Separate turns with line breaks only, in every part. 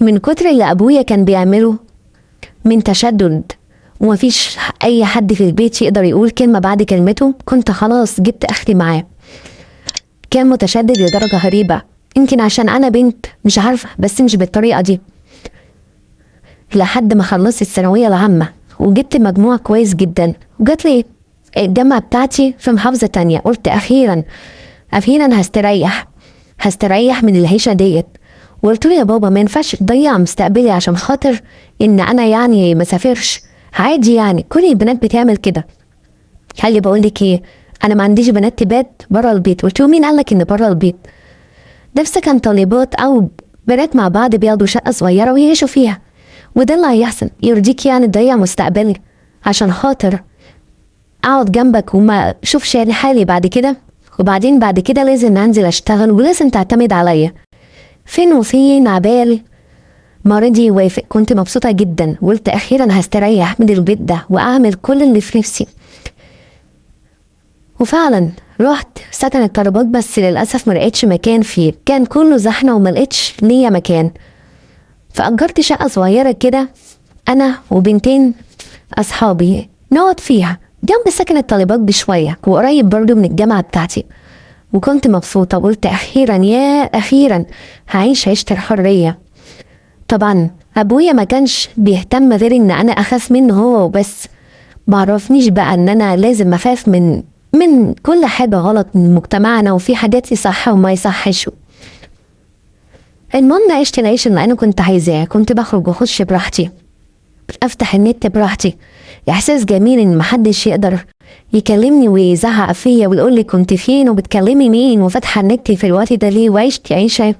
من كتر اللي ابويا كان بيعمله من تشدد ومفيش اي حد في البيت يقدر يقول كلمة بعد كلمته، كنت خلاص جبت اخري معاه. كان متشدد لدرجة غريبة، يمكن عشان انا بنت مش عارفة، بس مش بالطريقة دي. لحد ما خلصت الثانوية العامة وجبت مجموع كويس جدا، وجات لي الجامعة بتاعتي في محافظة تانية، قلت اخيرا هستريح من العيشة ديت. وقلت له يا بابا ما ينفعش تضيع مستقبلي عشان خاطر ان انا يعني ما سافرش. عادي يعني، كل البنات بتعمل كده. قال لي بقول لك ايه، انا ما عنديش بنات تبات بره البيت. قلت له مين قال لك ان بره البيت؟ ده في سكن طالبات او بنات مع بعض بياخدوا شقه صغيره ويعيشوا فيها، وده اللي هيحصل. يرضيك يعني تضيع مستقبلي عشان خاطر اقعد جنبك وما اشوفش يعني حالي بعد كده؟ وبعدين بعد كده لازم انزل اشتغل ولازم تعتمد عليا. فين وفين عبال ما رضي يوافق. كنت مبسوطة جدا وقلت أخيرا هستريح من البيت ده وأعمل كل اللي في نفسي. وفعلا رحت سكن الطلبات، بس للأسف ملقتش مكان فيه، كان كله زحمة وملقتش ليا مكان. فأجرت شقة صغيرة كده أنا وبنتين أصحابي نقعد فيها جنب سكن الطالبات بشوية، وقريب برضو من الجامعة بتاعتي. وكنت مبسوطة وقلت أخيرا يا أخيرا هعيش عيشة الحرية. طبعا ابويا ما كانش بيهتم غير ان انا اخاف منه هو وبس، معرفنيش بقى ان انا لازم اخاف من كل حاجة غلط من مجتمعنا، وفي حاجات يصح وما يصحش. المهم عشت العيش اللي انا كنت عايزاه، كنت بخرج واخش براحتي، افتح النت براحتي. احساس جميل ان محدش يقدر يكلمني ويزعق فيا ويقول لي كنت فين وبتكلمي مين وفاتحه النت في الوقت ده ليه. وعشت عيشه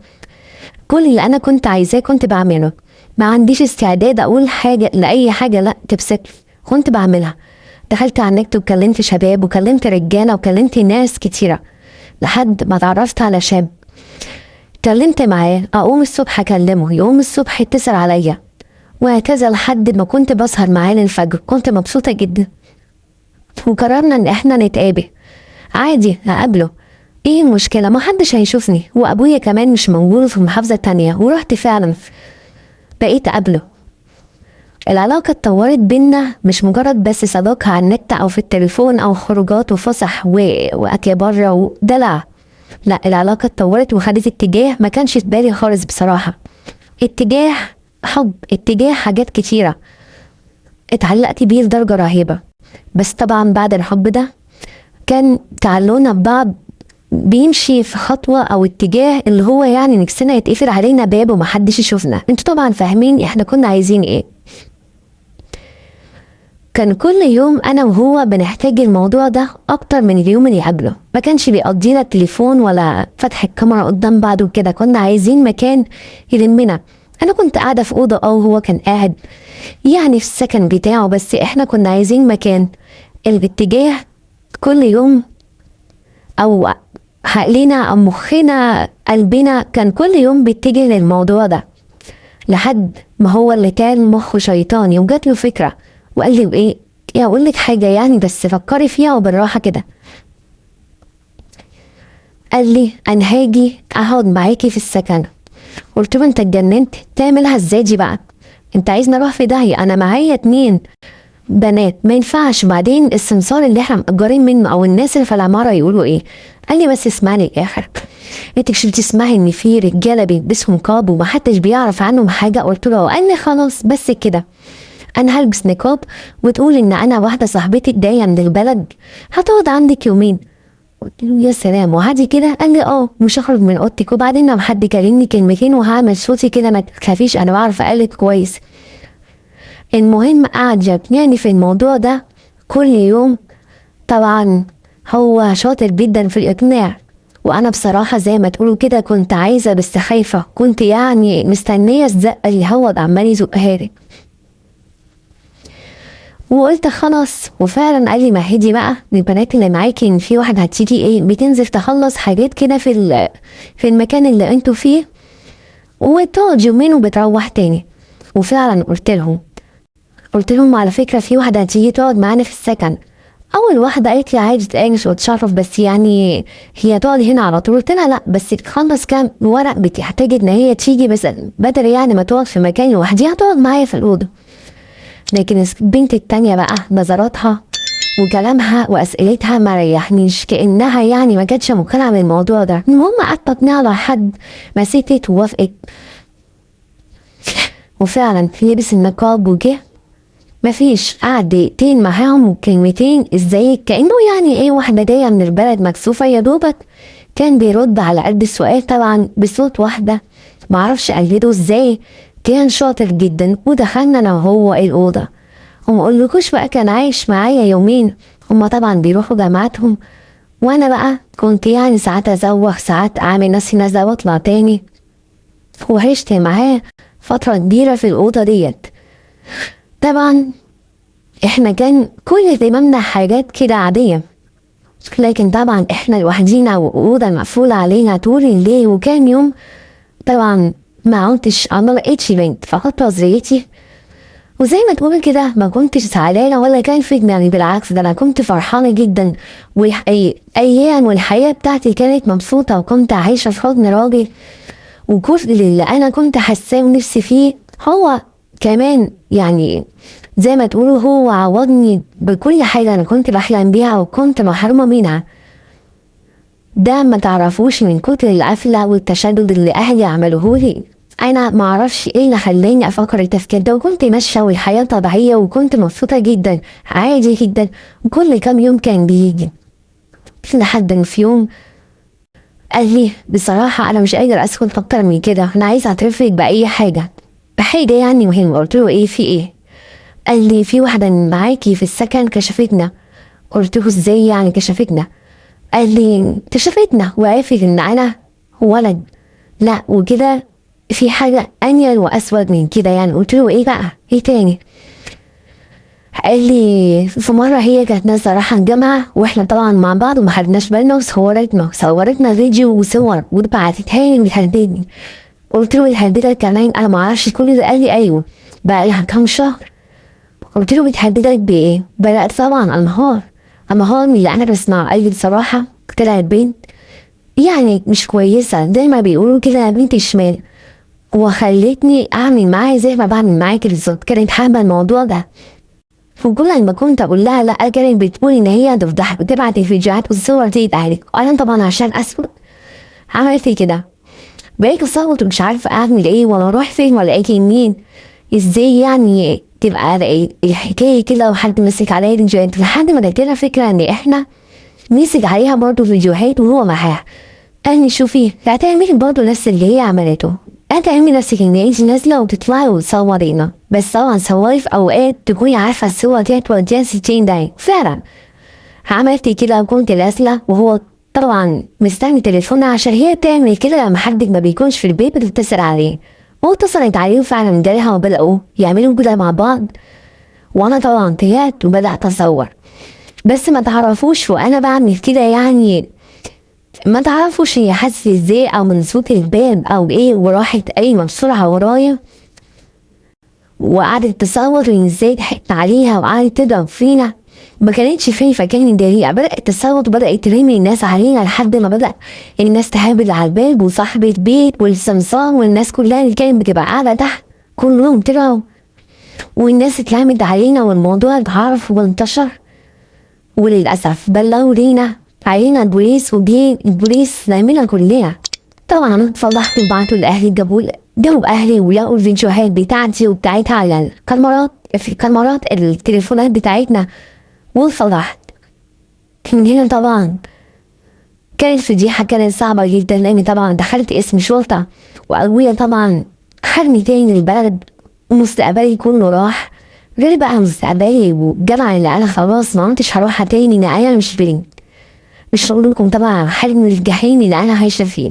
كل اللي انا كنت عايزاه كنت بعمله، ما عنديش استعداد اقول حاجه لاي حاجه لا تبسطني، كنت بعملها. دخلت على النت وكلمت شباب وكلمت رجاله وكلمت ناس كتيره لحد ما اتعرفت على شاب. كلمت معاه، اقوم الصبح اكلمه، يقوم الصبح يتصل عليا، وهكذا لحد ما كنت بسهر معاه للفجر. كنت مبسوطه جدا، وقررنا ان احنا نتقابل عادي. اقابله ايه المشكله، ما حدش هيشوفني، وابويا كمان مش موجود في محافظه تانية. ورحت فعلا بقيت اقابله. العلاقه اتطورت بينا، مش مجرد بس صداقه على النت او في التليفون او خروجات وفسح واكل بره ودلع. لا، العلاقه اتطورت وخدت اتجاه ما كانش في بالي خالص بصراحه، اتجاه حب، اتجاه حاجات كتيره اتعلقت بيه لدرجه رهيبه. بس طبعا بعد الحب ده كان تعلقنا ببعض بيمشي في خطوة او اتجاه اللي هو يعني نفسنا يتقفل علينا باب ومحدش يشوفنا. انتوا طبعا فاهمين احنا كنا عايزين ايه. كان كل يوم انا وهو بنحتاج الموضوع ده اكتر من اليوم اللي قبله، ما كانش بيقضينا التليفون ولا فتح الكاميرا قدام بعض وكده. كنا عايزين مكان يلمنا. انا كنت قاعدة في اوضة او هو كان قاعد يعني في السكن بتاعه، بس احنا كنا عايزين مكان. الاتجاه كل يوم او عقلنا او مخنا قلبنا كان كل يوم بيتجه للموضوع ده، لحد ما هو اللي كان مخه شيطاني وجات له فكره وقال لي ايه يا اقول لك حاجه يعني بس فكري فيها وبالراحه كده. قال لي انا هاجي اقعد معاكي في السكن. قلت له انت اتجننت، تعملها ازاي دي بقى؟ انت عايزني اروح في داهيه؟ انا معايا 2 بنات ما ينفعش، بعدين السمسار اللي احنا مأجرين منه او الناس اللي في العماره يقولوا ايه. قال لي بس اسمعني الاخر، انت مش بتسمعي ان في رجاله بيلبسوا نقاب ومحدش بيعرف عنهم حاجه؟ قلت له قال لي خلاص بس كده، انا هلبس نقاب وتقول ان انا واحده صاحبتي جايه من البلد هتقعد عندك يومين. قلت له يا سلام وعادي كده؟ قال لي مش هخرج من اوضتك، وبعدين لما حد كلمني كلمتين وهعمل صوتي كده ما تخافيش انا بعرف اقلد كويس. المهم قعد يقنعني في الموضوع ده كل يوم. طبعا هو شاطر جدا في الاقناع، وانا بصراحة زي ما تقولوا كده كنت عايزة بس خايفة، كنت يعني مستنية الزقة اللي هو عمال يزقها لي. وقلت خلاص، وفعلا قال لي مهدي بقى البنات اللي معاكي ان في واحدة هتيجي بتنزل تخلص حاجات كده في المكان اللي انتوا فيه وتقعد يومين وبتروح تاني. وفعلا قلت لهم على فكرة في واحدة هتيجي تقعد معانا في السكن. اول واحده قالت لي عادي تتقانش وتشرف، بس يعني هي تقعد هنا على طول. قلت لها لا بس تخلص كام ورق بتحتاج ان هي تيجي بس بدل يعني ما تقعد في مكان لوحديها تقعد معايا في الاوضه. لكن البنت التانية بقى نظراتها وكلامها واسئلتها ما ريحنيش، كانها يعني ما كانتش مقتنعه بالموضوع ده. المهم قعدت اقنعها لحد ما ستت ووافقت، وفعلا لبس النقاب وجه. مفيش، قعد دقيقتين معاهم وكلمتين ازيك، كأنه يعني ايه واحدة جاية من البلد مكسوفة يا دوبك. كان بيرد على قد السؤال طبعا بصوت واحدة، معرفش قلده ازاي. كان شاطر جدا. ودخلنا انا وهو الأوضة، ومقولكوش بقى كان عايش معايا يومين. هما طبعا بيروحوا جامعاتهم، وانا بقى كنت يعني ساعات ازوغ، ساعات اعمل نفسي نازلة واطلع تاني. وعشت معاه فترة كبيرة في الأوضة ديت. طبعا احنا كان كل اهتمامنا حاجات كده عادية، لكن طبعا احنا لوحدينا وأوضة مقفولة علينا طول الليل. وكان يوم طبعا ما عدتش ما لقيتش بنت فقدت نظريتي، وزي ما تقول كده ما كنتش زعلانة ولا كان في دماغي، بالعكس ده انا كنت فرحانة جدا. وايام والحياة بتاعتي كانت مبسوطة، وكنت عايشة في حضن راجل. وكل اللي انا كنت حاساه ونفسي فيه هو كمان يعني زي ما تقولوا هو عوضني بكل حاجة أنا كنت بحلم بيها وكنت محرومة منها. ده ما تعرفوش من كتر القفلة والتشدد اللي أهلي عملوهولي. أنا معرفش إيه اللي خلاني أفكر التفكير ده، وكنت ماشية والحياة طبيعية وكنت مبسوطة جدا عادي جدا. وكل كام يوم كان بيجي لحد إن في يوم قال لي بصراحة أنا مش قادر أسكت أكتر من كده، أنا عايزة أعترفلك بأي حاجة، بحاجة يعني مهمة. قلت له إيه في إيه؟ قال لي في واحدة معاكي في السكن كشفتنا. قلت له ازاي يعني كشفتنا؟ قال لي كشفتنا وعرفت ان انا ولد. لا وكده في حاجة انيل واسود من كده يعني. قلت له ايه بقى ايه تاني؟ قال لي في مرة هي كانت نازلة رايحة الجامعة واحنا طبعا مع بعض وما خدناش بالنا، وصورتنا فيديو وصور وبعتتها لي وهددني. قلت له الهددك كمان؟ انا ما اعرفش كل ده. قال لي ايوه بقى لها كام شهر. قلت له بتهددك بايه؟ بدأت طبعا انهار من اللي انا بسمعه. قال لي بصراحة طلعت بنت يعني مش كويسة زي ما بيقولوا كده بنت الشمال، وخلتني اعمل معاها زي ما بعمل معاك بالظبط. كانت حابة الموضوع ده، وكل ما كنت اقول لها لا كانت بتقول ان هي تفضح وتبعت الفيديوهات والصور دي تعالك. انا طبعا عشان اسكت عملت كده، بقيت اصوت ومش عارفة اعمل ايه ولا اروح فين ولا اجي منين. ازاي يعني تبقى الحكاية كده وحد مسك عليا فيديوهات، لحد ما جات لنا فكرة ان احنا مسك عليها برضه فيديوهات وهو معاها. قال لي شوفي هتعملي برضه نفس اللي هي عملته، هتعملي نفسك ان انت نازلة وتطلعي وتصورينا، بس طبعا صوري في اوقات تكوني عارفة الصور دي هتوديها 60 دقيقة. فعلا عملت كده وكنت نازلة وهو طبعا مستني تليفونها عشان هي تعمل كده لما حد ما بيكونش في البيت بتتصل عليه. واتصلت عليه وفعلا جالها وبدأوا يعملوا كده مع بعض. وانا طبعا طلعت وبدأت اصور، بس ما تعرفوش وانا بعمل كده يعني ما تعرفوش هي حاسه ازاي او من صوت الباب او ايه، وراحت قايمه بسرعه ورايا وقعدت تصور ان ازاي ضحكت عليها وقعدت تضرب فينا. ما كانتش خايفه، كانت جريئه، بدأت تصوت وبدأت ترمي الناس علينا لحد ما بدأ الناس تهابل على الباب وصاحبة البيت والسمسار والناس كلها اللي كانت بتبقى قاعدة تحت كلهم طلعوا، والناس اتلمت علينا والموضوع اتعرف وانتشر. وللأسف بلغوا علينا البوليس، وجه البوليس لمنا كلنا. طبعا انا اتفضحت وبعتوا لأهلي، جابوا أهلي ولقوا الفيديوهات بتاعتي وبتاعتها على الكاميرات التليفونات بتاعتنا واتفضحت. من هنا طبعا كانت فضيحة، كانت صعبة جدا لأني طبعا دخلت اسم شرطة وأبويا طبعا خدني تاني للبلد ومستقبلي كله راح. غير بقى مستقبلي والجامعة اللي أنا خلاص ما كنتش هروحها تاني، إن أنا مش هقول لكم طبعا حلم الجحيم اللي أنا عايشة فيه.